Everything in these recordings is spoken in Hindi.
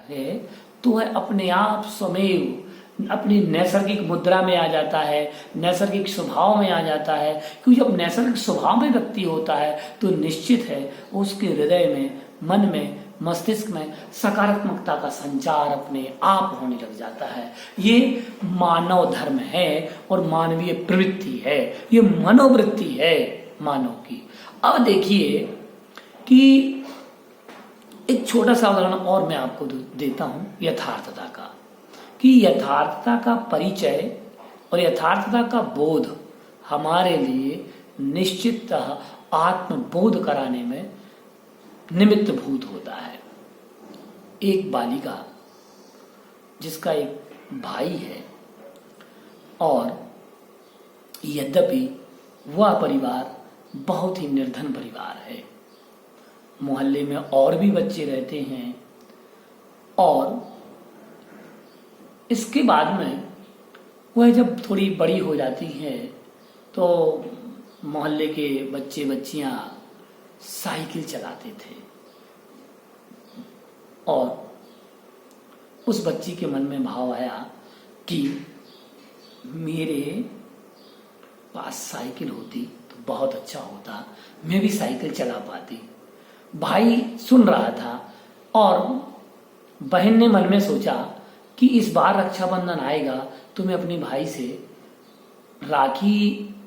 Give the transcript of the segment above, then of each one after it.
है तो वह अपने आप स्वमेव अपनी नैसर्गिक मुद्रा में आ जाता है, नैसर्गिक स्वभाव में आ जाता है। क्योंकि जब नैसर्गिक स्वभाव में व्यक्ति होता है तो निश्चित है उसके हृदय में, मन में, मस्तिष्क में सकारात्मकता का संचार अपने आप होने लग जाता है। ये मानव धर्म है और मानवीय प्रवृत्ति है, ये मनोवृत्ति है मानव की। अब देखिए कि एक छोटा सा उदाहरण और मैं आपको देता हूं यथार्थता का, कि यथार्थता का परिचय और यथार्थता का बोध हमारे लिए निश्चिततः आत्मबोध कराने में निमित्त भूत होता है। एक बालिका जिसका एक भाई है और यद्यपि वह परिवार बहुत ही निर्धन परिवार है, मोहल्ले में और भी बच्चे रहते हैं, और इसके बाद में वह जब थोड़ी बड़ी हो जाती है तो मोहल्ले के बच्चे बच्चियां साइकिल चलाते थे और उस बच्ची के मन में भाव आया कि मेरे पास साइकिल होती तो बहुत अच्छा होता, मैं भी साइकिल चला पाती। भाई सुन रहा था और बहन ने मन में सोचा कि इस बार रक्षाबंधन आएगा तो मैं अपने भाई से राखी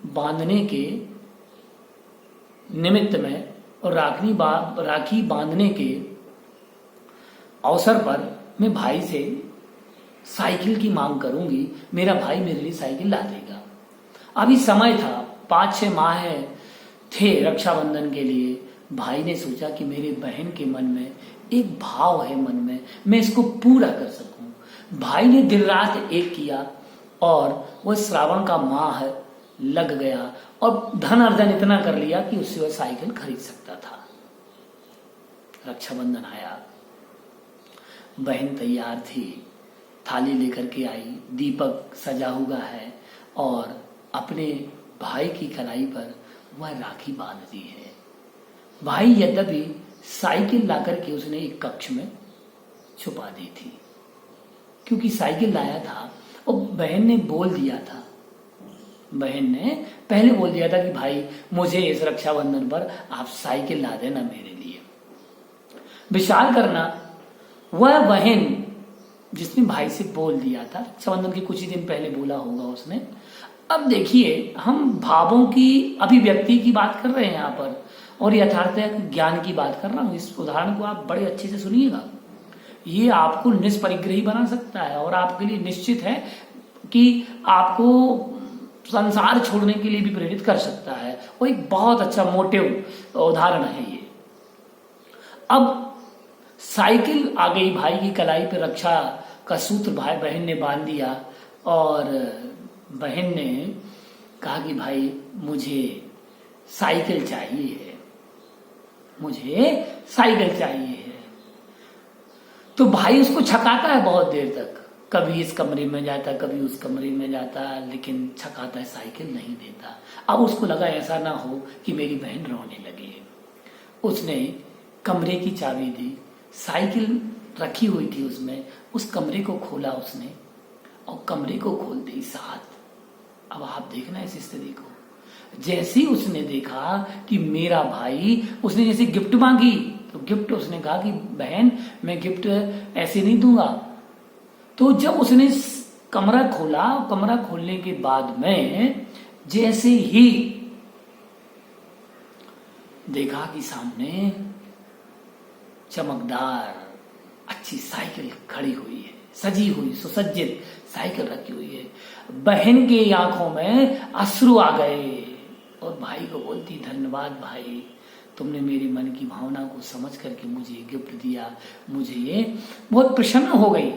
बांधने के निमित्त में और राखी बांधने के अवसर पर मैं भाई से साइकिल की मांग करूंगी, मेरा भाई मेरे लिए साइकिल ला देगा। अभी समय था, 5-6 माह थे रक्षाबंधन के लिए। भाई ने सोचा कि मेरे बहन के मन में एक भाव है, मन में मैं इसको पूरा कर सकूं। भाई ने दिन रात एक किया और वह श्रावण का माह लग गया और धन अर्जन इतना कर लिया कि उससे वह साइकिल खरीद सकता था। रक्षाबंधन आया, बहन तैयार थी, थाली लेकर के आई, दीपक सजा हुआ है और अपने भाई की कलाई पर वह राखी बांधती है। भाई यद्यपि साइकिल लाकर के उसने एक कक्ष में छुपा दी थी, क्योंकि साइकिल लाया था और बहन ने बोल दिया था, बहन ने पहले बोल दिया था कि भाई मुझे इस रक्षाबंधन पर आप साइकिल ला देना मेरे लिए। विचार करना, वह बहन जिसने भाई से बोल दिया था, रक्षाबंधन के कुछ ही दिन पहले बोला होगा उसने। अब देखिए, हम भावों की अभिव्यक्ति की बात कर रहे हैं यहाँ पर और यथार्थ ज्ञान की बात कर रहा हूं। इस उदाहरण को आप बड़े अच्छे से सुनिएगा, ये आपको निष्परिग्रही बना सकता है और आपके लिए निश्चित है कि आपको संसार छोड़ने के लिए भी प्रेरित कर सकता है। वो एक बहुत अच्छा मोटिव उदाहरण है ये। अब साइकिल आ गई, भाई की कलाई पे रक्षा का सूत्र भाई बहन ने बांध दिया और बहन ने कहा कि भाई मुझे साइकिल चाहिए, मुझे साइकिल चाहिए। तो भाई उसको छकाता है बहुत देर तक, कभी इस कमरे में जाता, कभी उस कमरे में जाता, लेकिन छकाता है, साइकिल नहीं देता। अब उसको लगा ऐसा ना हो कि मेरी बहन रोने लगे। उसने कमरे की चाबी दी, साइकिल रखी हुई थी उसमें, उस कमरे को खोला उसने और कमरे को खोल दी साथ। अब आप देखना इस स्थिति को, जैसे ही उसने देखा कि मेरा भाई, उसने जैसे गिफ्ट मांगी तो गिफ्ट उसने कहा कि बहन मैं गिफ्ट ऐसे नहीं दूंगा। तो जब उसने कमरा खोला, कमरा खोलने के बाद में जैसे ही देखा कि सामने चमकदार अच्छी साइकिल खड़ी हुई है, सजी हुई सुसज्जित साइकिल रखी हुई है। बहन के आंखों में अश्रु आ गए और भाई को बोलती, धन्यवाद भाई, तुमने मेरी मन की भावना को समझ करके मुझे गिफ्ट दिया। मुझे ये बहुत प्रसन्न हो गई,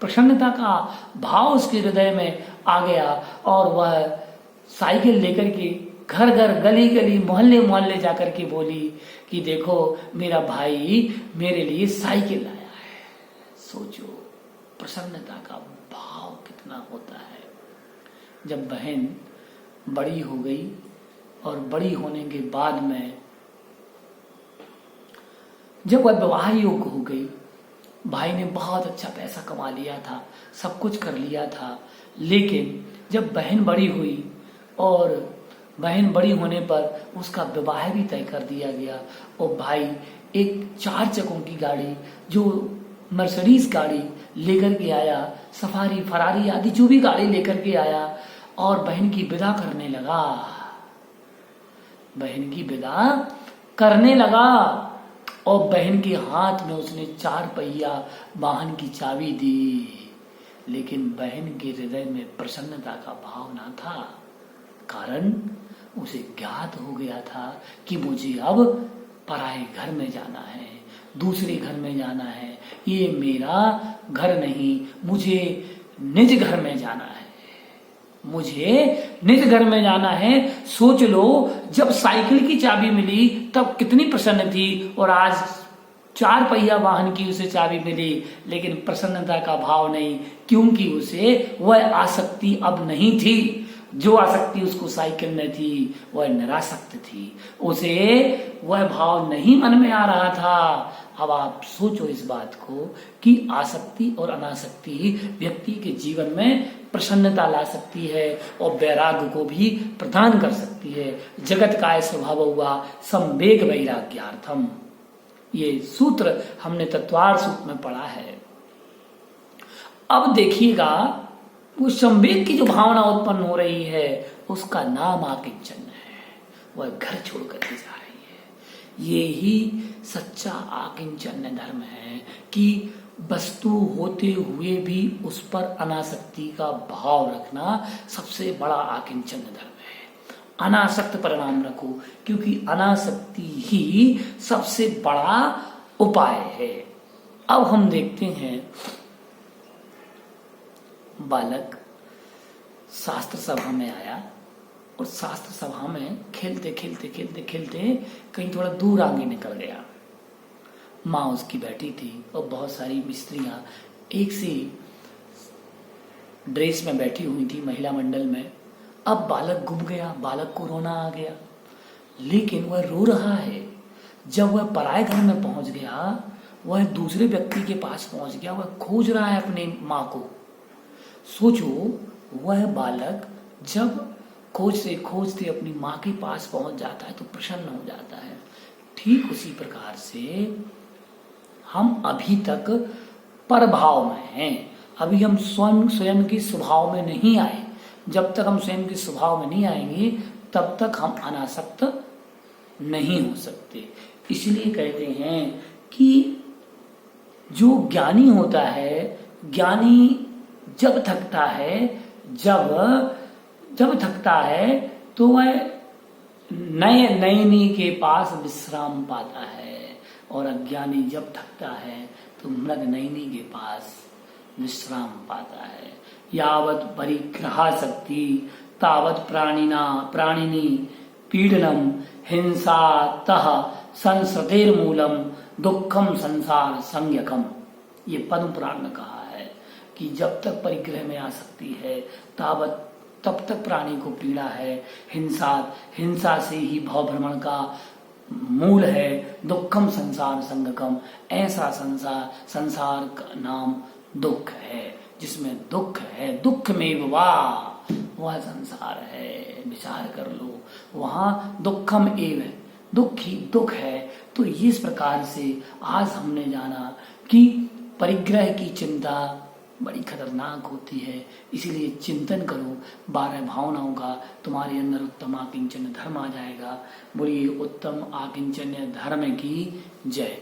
प्रसन्नता का भाव उसके हृदय में आ गया और वह साइकिल लेकर के घर घर, गली गली, मोहल्ले मोहल्ले जाकर के बोली कि देखो मेरा भाई मेरे लिए साइकिल लाया है। सोचो प्रसन्नता का भाव कितना होता है। जब बहन बड़ी हो गई और बड़ी होने के बाद में जब वह विवाह योग्य हो गई, भाई ने बहुत अच्छा पैसा कमा लिया था, सब कुछ कर लिया था, लेकिन जब बहन बड़ी हुई और बहन बड़ी होने पर उसका विवाह भी तय कर दिया गया और भाई एक 4 चक्कों की गाड़ी, जो मर्सिडीज गाड़ी लेकर के आया, सफारी फरारी आदि जो भी गाड़ी लेकर के आया और बहन की विदा करने लगा। बहन की विदा करने लगा और बहन के हाथ में उसने 4 पहिया वाहन की चाबी दी, लेकिन बहन के हृदय में प्रसन्नता का भाव ना था। कारण उसे ज्ञात हो गया था कि मुझे अब पराए घर में जाना है, दूसरे घर में जाना है, ये मेरा घर नहीं, मुझे निज घर में जाना है, मुझे निज घर में जाना है। सोच लो, जब साइकिल की चाबी मिली तब कितनी प्रसन्न थी और आज 4 पहिया वाहन की उसे चाबी मिली, लेकिन प्रसन्नता का भाव नहीं, क्योंकि उसे वह आसक्ति अब नहीं थी। जो आसक्ति उसको साइकिल में थी वह निरासक्त थी, उसे वह भाव नहीं मन में आ रहा था। अब आप सोचो इस बात को कि आसक्ति और अनासक्ति व्यक्ति के जीवन में प्रसन्नता ला सकती है और वैराग्य को भी प्रदान कर सकती है। जगत काय स्वभाव हुआ संवेग वैराग्यार्थम, ये सूत्र हमने तत्वार सूत्र में पढ़ा है। अब देखिएगा, वो संवेग की जो भावना उत्पन्न हो रही है उसका नाम आकिंचन है, वह घर छोड़ करके जा रही है। ये ही सच्चा आकिंचन्य धर्म है कि वस्तु होते हुए भी उस पर अनासक्ति का भाव रखना सबसे बड़ा आकिंचन्य धर्म है। अनासक्त परिणाम रखो, क्योंकि अनासक्ति ही सबसे बड़ा उपाय है। अब हम देखते हैं, बालक शास्त्र सभा में आया और शास्त्र सभा में खेलते खेलते खेलते खेलते कहीं थोड़ा दूर आगे निकल गया। माँ उसकी बैठी थी और बहुत सारी स्त्रियां एक सी ड्रेस में बैठी हुई थी महिला मंडल में। अब बालक गुम गया, बालक को रोना आ गया, लेकिन वह रो रहा है। जब वह पराये घर में पहुंच गया, वह दूसरे व्यक्ति के पास पहुंच गया, वह खोज रहा है अपनी माँ को। सोचो, वह बालक जब खोजते खोजते अपनी माँ के पास पहुंच जाता है तो प्रसन्न हो जाता है। ठीक उसी प्रकार से हम अभी तक परभाव में हैं, अभी हम स्वयं के स्वभाव में नहीं आए। जब तक हम स्वयं के स्वभाव में नहीं आएंगे तब तक हम अनासक्त नहीं हो सकते। इसलिए कहते हैं कि जो ज्ञानी होता है, ज्ञानी जब थकता है, जब थकता है तो वह नए नयनी के पास विश्राम पाता है, और अज्ञानी जब थकता है तो मृग नयनी के पास विश्राम पाता है। यावत परिग्रहा शक्ति तावत प्राणिनी पीडनम हिंसा तह संसतेर मूलम दुखम संसार संज्ञकम। ये पद्म पुराण में कहा है कि जब तक परिग्रह में आ सकती है तब तक प्राणी को पीड़ा है। हिंसा से ही भव भ्रमण का मूल है। दुखम संसार संगकम, ऐसा संसार का नाम दुख है, जिसमें दुख है, दुख में वह संसार है। विचार कर लो, वहां दुखम एव है, दुख ही दुख है। तो इस प्रकार से आज हमने जाना कि परिग्रह की चिंता बड़ी खतरनाक होती है। इसीलिए चिंतन करो 12 भावनाओं का, तुम्हारे अंदर उत्तम आकिंचन्य धर्म आ जाएगा। बोलिए उत्तम आकिंचन्य धर्म की जय।